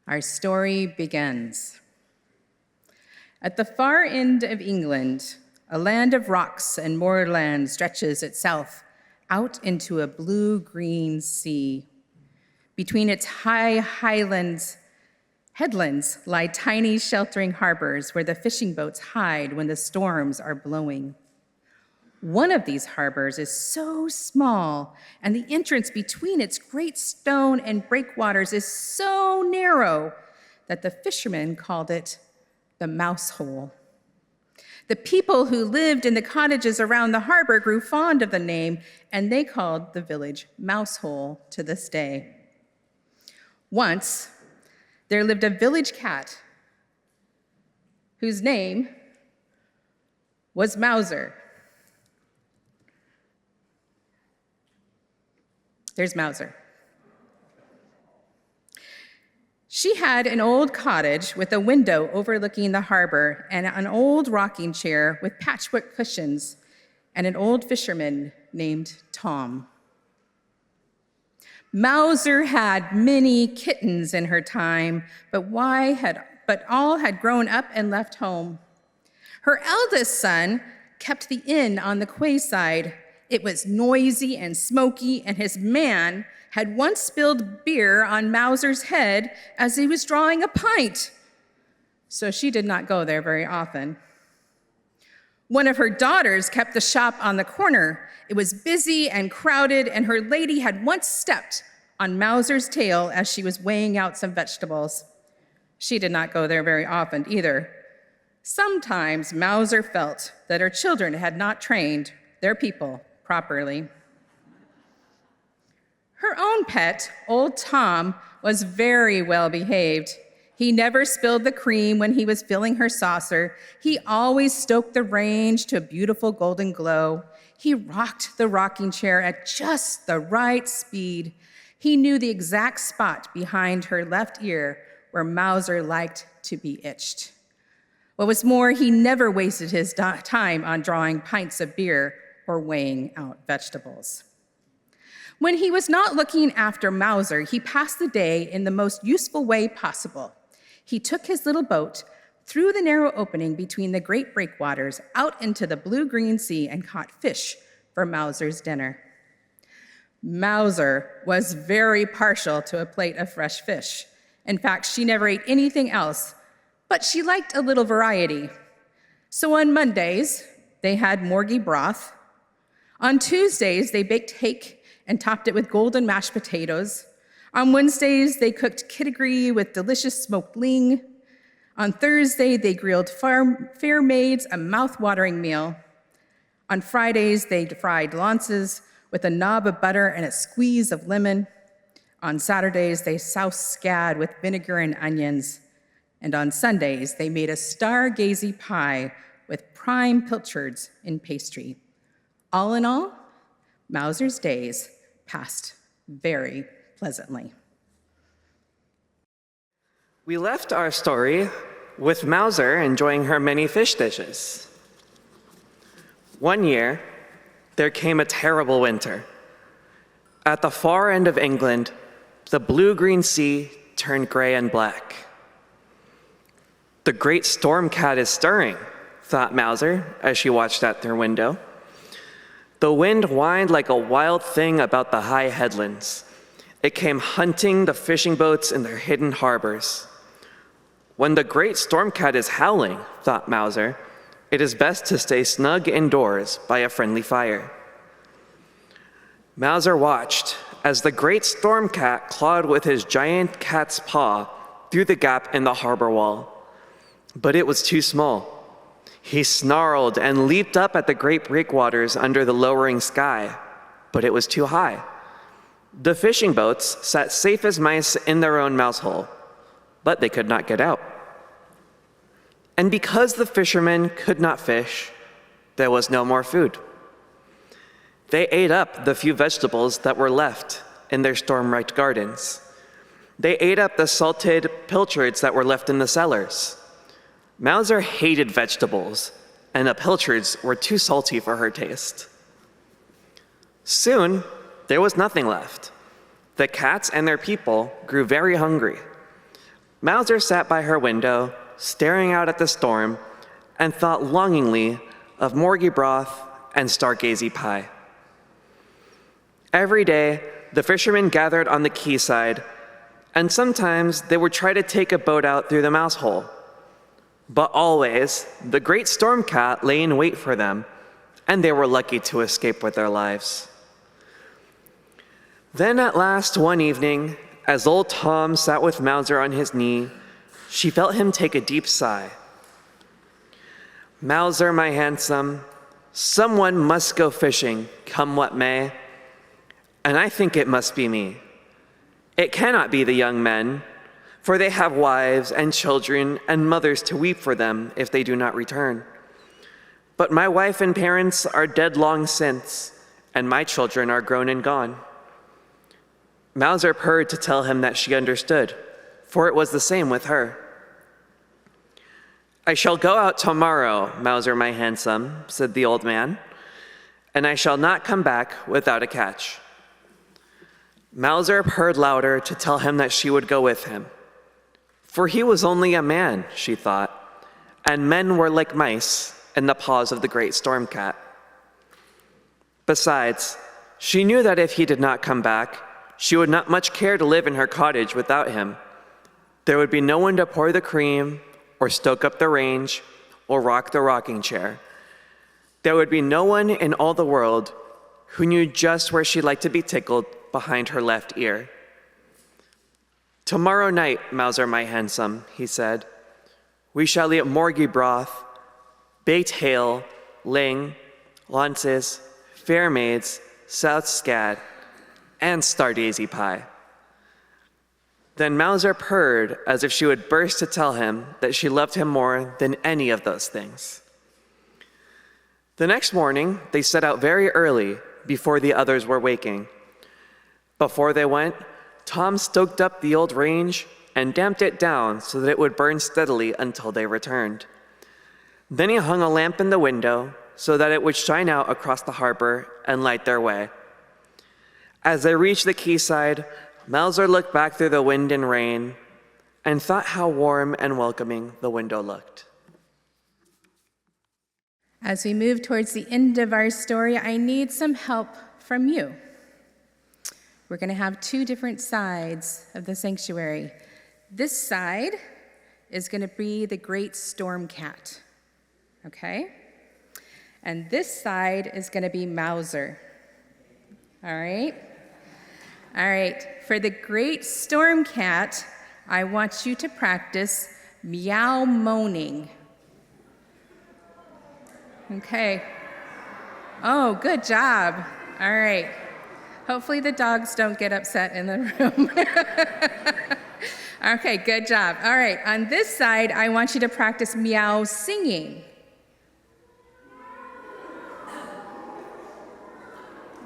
Our story begins. At the far end of England, a land of rocks and moorland stretches itself out into a blue-green sea. Between its high headlands lie tiny sheltering harbors where the fishing boats hide when the storms are blowing. One of these harbors is so small, and the entrance between its great stone and breakwaters is so narrow that the fishermen called it the Mousehole. The people who lived in the cottages around the harbor grew fond of the name, and they called the village Mousehole to this day. Once, there lived a village cat whose name was Mouser. There's Mouser. She had an old cottage with a window overlooking the harbor and an old rocking chair with patchwork cushions and an old fisherman named Tom. Mouser had many kittens in her time, but all had grown up and left home. Her eldest son kept the inn on the quayside. It was noisy and smoky, and his man had once spilled beer on Mouser's head as he was drawing a pint, so she did not go there very often. One of her daughters kept the shop on the corner. It was busy and crowded, and her lady had once stepped on Mouser's tail as she was weighing out some vegetables. She did not go there very often either. Sometimes Mouser felt that her children had not trained their people properly. Her own pet, old Tom, was very well behaved. He never spilled the cream when he was filling her saucer. He always stoked the range to a beautiful golden glow. He rocked the rocking chair at just the right speed. He knew the exact spot behind her left ear where Mouser liked to be itched. What was more, he never wasted his time on drawing pints of beer or weighing out vegetables. When he was not looking after Mouser, he passed the day in the most useful way possible. He took his little boat through the narrow opening between the great breakwaters out into the blue-green sea and caught fish for Mouser's dinner. Mouser was very partial to a plate of fresh fish. In fact, she never ate anything else, but she liked a little variety. So on Mondays, they had morgy broth. On Tuesdays, they baked hake and topped it with golden mashed potatoes. On Wednesdays, they cooked kittigree with delicious smoked ling. On Thursday, they grilled fair maids, a mouth-watering meal. On Fridays, they fried launces with a knob of butter and a squeeze of lemon. On Saturdays, they soused scad with vinegar and onions. And on Sundays, they made a stargazy pie with prime pilchards in pastry. All in all, Mouser's days passed very pleasantly. We left our story with Mouser enjoying her many fish dishes. One year, there came a terrible winter. At the far end of England, the blue-green sea turned gray and black. The great storm cat is stirring, thought Mouser as she watched out their window. The wind whined like a wild thing about the high headlands. It came hunting the fishing boats in their hidden harbors. When the great storm cat is howling, thought Mouser, it is best to stay snug indoors by a friendly fire. Mouser watched as the great storm cat clawed with his giant cat's paw through the gap in the harbor wall. But it was too small. He snarled and leaped up at the great breakwaters under the lowering sky, but it was too high. The fishing boats sat safe as mice in their own mousehole, but they could not get out. And because the fishermen could not fish, there was no more food. They ate up the few vegetables that were left in their storm-wrecked gardens. They ate up the salted pilchards that were left in the cellars. Mouser hated vegetables, and the pilchards were too salty for her taste. Soon, there was nothing left. The cats and their people grew very hungry. Mouser sat by her window, staring out at the storm, and thought longingly of morgy broth and stargazy pie. Every day, the fishermen gathered on the quayside, and sometimes they would try to take a boat out through the Mousehole. But always, the great storm cat lay in wait for them, and they were lucky to escape with their lives. Then at last, one evening, as old Tom sat with Mouser on his knee, she felt him take a deep sigh. "Mouser, my handsome, someone must go fishing, come what may, and I think it must be me. It cannot be the young men, for they have wives and children and mothers to weep for them if they do not return. But my wife and parents are dead long since, and my children are grown and gone." Mouser purred to tell him that she understood, for it was the same with her. "I shall go out tomorrow, Mouser, my handsome," said the old man, "and I shall not come back without a catch." Mouser purred louder to tell him that she would go with him. For he was only a man, she thought, and men were like mice in the paws of the great storm cat. Besides, she knew that if he did not come back, she would not much care to live in her cottage without him. There would be no one to pour the cream, or stoke up the range, or rock the rocking chair. There would be no one in all the world who knew just where she liked to be tickled behind her left ear. "Tomorrow night, Mouser, my handsome," he said, "we shall eat morgy broth, baked hale, ling, launces, fair maids, south scad, and stardazy pie." Then Mouser purred as if she would burst to tell him that she loved him more than any of those things. The next morning, they set out very early before the others were waking. Before they went, Tom stoked up the old range and damped it down so that it would burn steadily until they returned. Then he hung a lamp in the window so that it would shine out across the harbor and light their way. As they reached the quayside, Mouser looked back through the wind and rain and thought how warm and welcoming the window looked. As we move towards the end of our story, I need some help from you. We're going to have two different sides of the sanctuary. This side is going to be the great storm cat, okay? And this side is going to be Mouser, all right? All right, for the great storm cat, I want you to practice meow moaning. Okay. Oh, good job. All right. Hopefully the dogs don't get upset in the room. Okay, good job. All right, on this side, I want you to practice meow singing.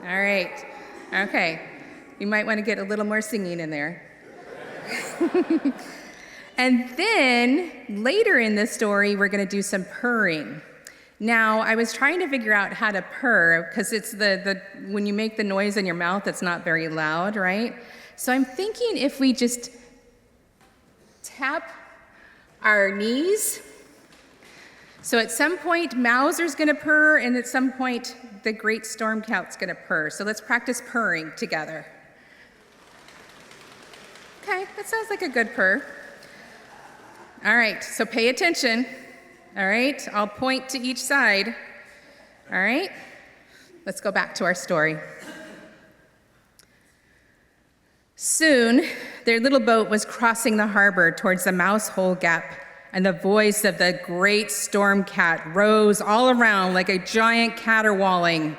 All right, okay. You might want to get a little more singing in there. And then later in the story, we're going to do some purring. Now, I was trying to figure out how to purr because it's when you make the noise in your mouth, it's not very loud, right? So I'm thinking if we just tap our knees. So at some point, Mouser's going to purr, and at some point, the great storm cat's going to purr. So let's practice purring together. Okay, that sounds like a good purr. All right, so pay attention. All right, I'll point to each side. All right, let's go back to our story. Soon, their little boat was crossing the harbor towards the Mousehole Gap, and the voice of the great storm cat rose all around like a giant caterwauling.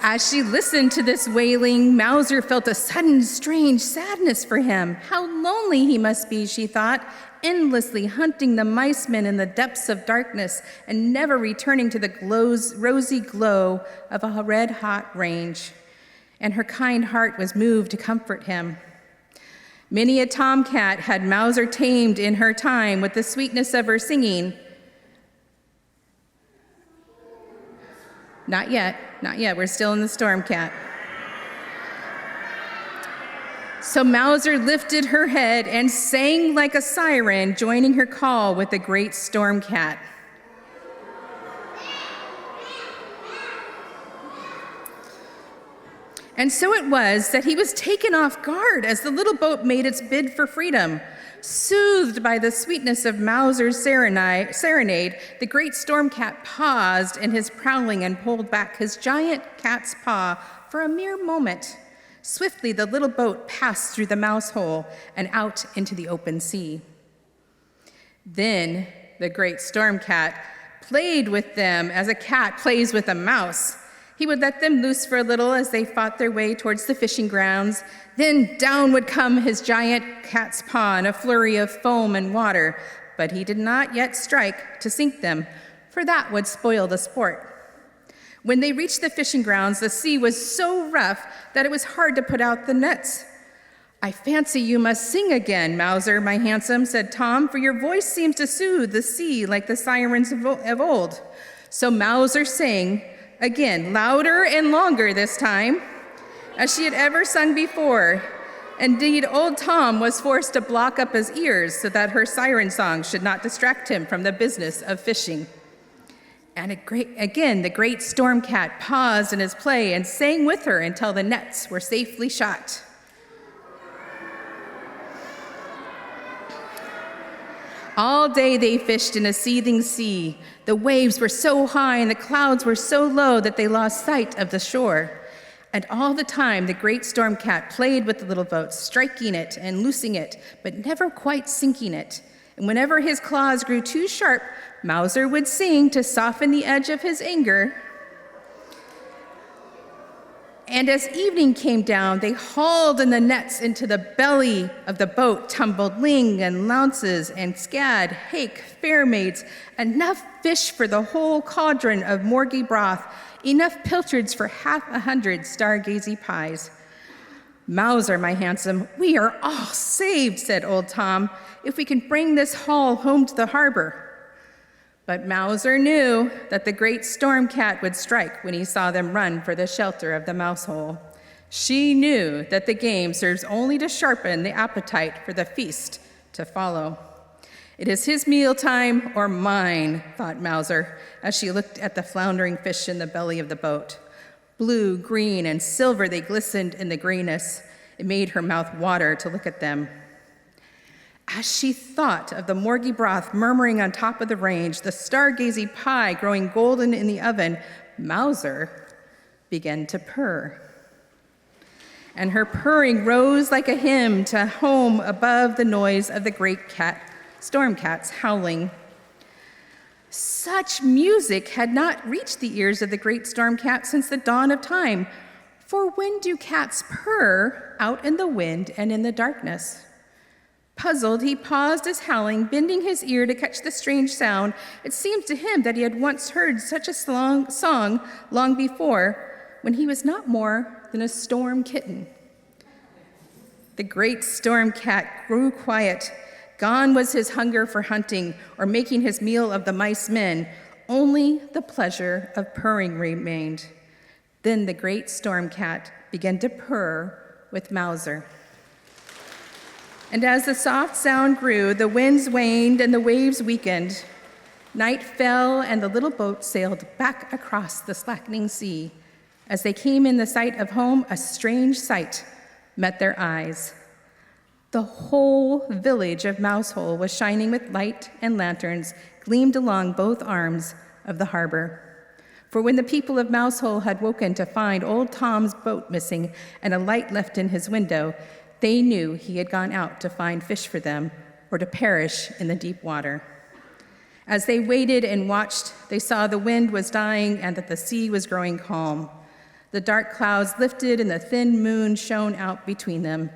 As she listened to this wailing, Mouser felt a sudden, strange sadness for him. How lonely he must be, she thought, endlessly hunting the mice men in the depths of darkness and never returning to the rosy glow of a red-hot range. And her kind heart was moved to comfort him. Many a tomcat had Mouser tamed in her time with the sweetness of her singing. Not yet, not yet. We're still in the storm cat. So Mouser lifted her head and sang like a siren, joining her call with the great storm cat. And so it was that he was taken off guard as the little boat made its bid for freedom. Soothed by the sweetness of Mouser's serenade, the great storm cat paused in his prowling and pulled back his giant cat's paw for a mere moment. Swiftly, the little boat passed through the mouse hole and out into the open sea. Then the great storm cat played with them as a cat plays with a mouse. He would let them loose for a little as they fought their way towards the fishing grounds. Then down would come his giant cat's paw in a flurry of foam and water, but he did not yet strike to sink them, for that would spoil the sport. When they reached the fishing grounds, the sea was so rough that it was hard to put out the nets. "I fancy you must sing again, Mouser, my handsome," said Tom, "for your voice seems to soothe the sea like the sirens of old." So Mouser sang again, louder and longer this time, as she had ever sung before. Indeed, old Tom was forced to block up his ears so that her siren song should not distract him from the business of fishing. And again, the great storm cat paused in his play and sang with her until the nets were safely shot. All day they fished in a seething sea. The waves were so high and the clouds were so low that they lost sight of the shore. And all the time, the great storm cat played with the little boat, striking it and loosing it, but never quite sinking it. And whenever his claws grew too sharp, Mouser would sing to soften the edge of his anger. And as evening came down, they hauled in the nets into the belly of the boat, tumbled ling and lounces and scad, hake, fair maids, enough fish for the whole cauldron of morgy broth, enough pilchards for 100 stargazy pies. "Mouser, my handsome, we are all saved," said old Tom, "if we can bring this haul home to the harbor." But Mouser knew that the great storm cat would strike when he saw them run for the shelter of the mouse hole. She knew that the game serves only to sharpen the appetite for the feast to follow. "It is his mealtime or mine," thought Mouser, as she looked at the floundering fish in the belly of the boat. Blue, green, and silver they glistened in the grayness. It made her mouth water to look at them. As she thought of the morgy broth murmuring on top of the range, the stargazy pie growing golden in the oven, Mouser began to purr. And her purring rose like a hymn to home above the noise of the great storm cat's howling. Such music had not reached the ears of the great storm cat since the dawn of time. For when do cats purr out in the wind and in the darkness? Puzzled, he paused his howling, bending his ear to catch the strange sound. It seemed to him that he had once heard such a song long before, when he was not more than a storm kitten. The great storm cat grew quiet. Gone was his hunger for hunting or making his meal of the mice men. Only the pleasure of purring remained. Then the great storm cat began to purr with Mouser. And as the soft sound grew, the winds waned and the waves weakened. Night fell and the little boat sailed back across the slackening sea. As they came in the sight of home, a strange sight met their eyes. The whole village of Mousehole was shining with light, and lanterns gleamed along both arms of the harbor. For when the people of Mousehole had woken to find old Tom's boat missing and a light left in his window, they knew he had gone out to find fish for them or to perish in the deep water. As they waited and watched, they saw the wind was dying and that the sea was growing calm. The dark clouds lifted and the thin moon shone out between them.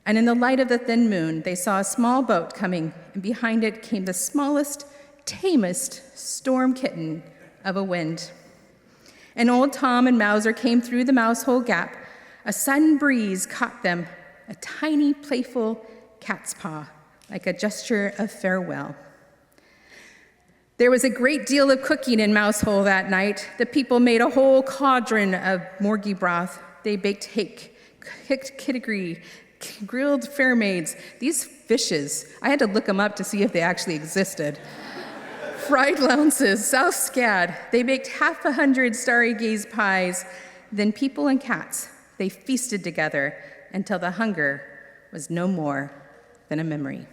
And in the light of the thin moon, they saw a small boat coming, and behind it came the smallest, tamest storm kitten of a wind. And old Tom and Mouser came through the mousehole gap. A sudden breeze caught them, a tiny, playful cat's paw, like a gesture of farewell. There was a great deal of cooking in Mousehole that night. The people made a whole cauldron of morgy broth. They baked hake, cooked kittigree, grilled fair maids, these fishes, I had to look them up to see if they actually existed. Fried lounces, South Scad, they baked 100 starry gaze pies. Then people and cats, they feasted together until the hunger was no more than a memory.